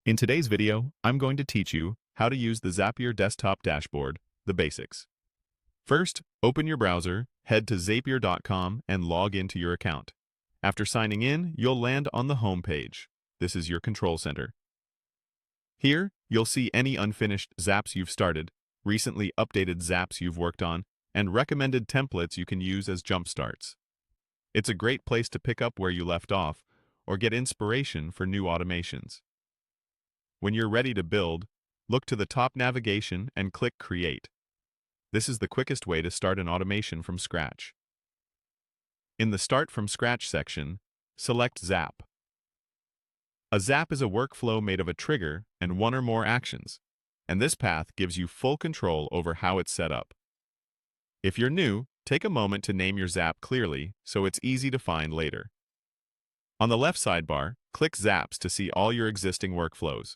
In today's video, I'm going to teach you how to use the Zapier desktop dashboard, the basics. First, open your browser, head to zapier.com and log into your account. After signing in, you'll land on the home page. This is your control center. Here, you'll see any unfinished Zaps you've started, recently updated Zaps you've worked on, and recommended templates you can use as jump starts. It's a great place to pick up where you left off or get inspiration for new automations. When you're ready to build, look to the top navigation and click Create. This is the quickest way to start an automation from scratch. In the Start from Scratch section, select Zap. A Zap is a workflow made of a trigger and one or more actions, and this path gives you full control over how it's set up. If you're new, take a moment to name your Zap clearly so it's easy to find later. On the left sidebar, click Zaps to see all your existing workflows.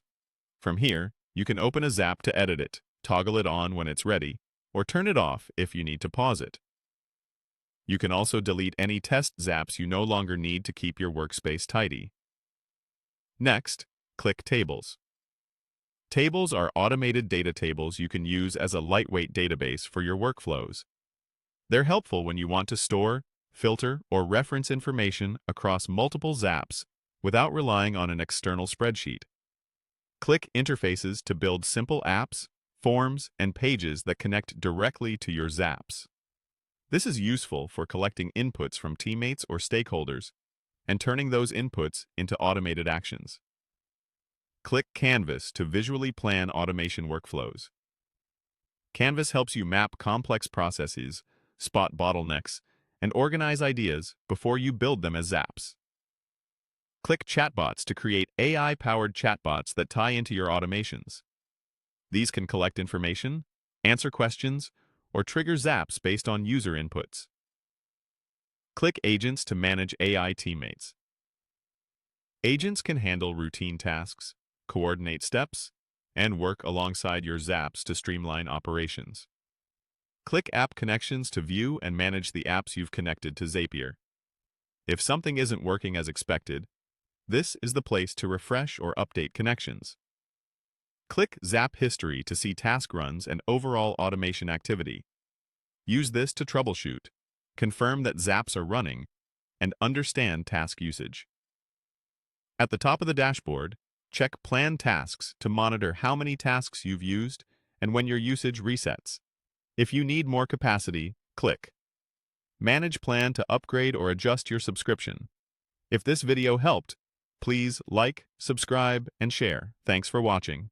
From here, you can open a Zap to edit it, toggle it on when it's ready, or turn it off if you need to pause it. You can also delete any test Zaps you no longer need to keep your workspace tidy. Next, click Tables. Tables are automated data tables you can use as a lightweight database for your workflows. They're helpful when you want to store, filter, or reference information across multiple Zaps without relying on an external spreadsheet. Click Interfaces to build simple apps, forms, and pages that connect directly to your Zaps. This is useful for collecting inputs from teammates or stakeholders and turning those inputs into automated actions. Click Canvas to visually plan automation workflows. Canvas helps you map complex processes, spot bottlenecks, and organize ideas before you build them as Zaps. Click Chatbots to create AI-powered chatbots that tie into your automations. These can collect information, answer questions, or trigger Zaps based on user inputs. Click Agents to manage AI teammates. Agents can handle routine tasks, coordinate steps, and work alongside your Zaps to streamline operations. Click App Connections to view and manage the apps you've connected to Zapier. If something isn't working as expected, this is the place to refresh or update connections. Click Zap History to see task runs and overall automation activity. Use this to troubleshoot, confirm that Zaps are running, and understand task usage. At the top of the dashboard, check Plan Tasks to monitor how many tasks you've used and when your usage resets. If you need more capacity, click Manage Plan to upgrade or adjust your subscription. If this video helped, please like, subscribe, and share. Thanks for watching.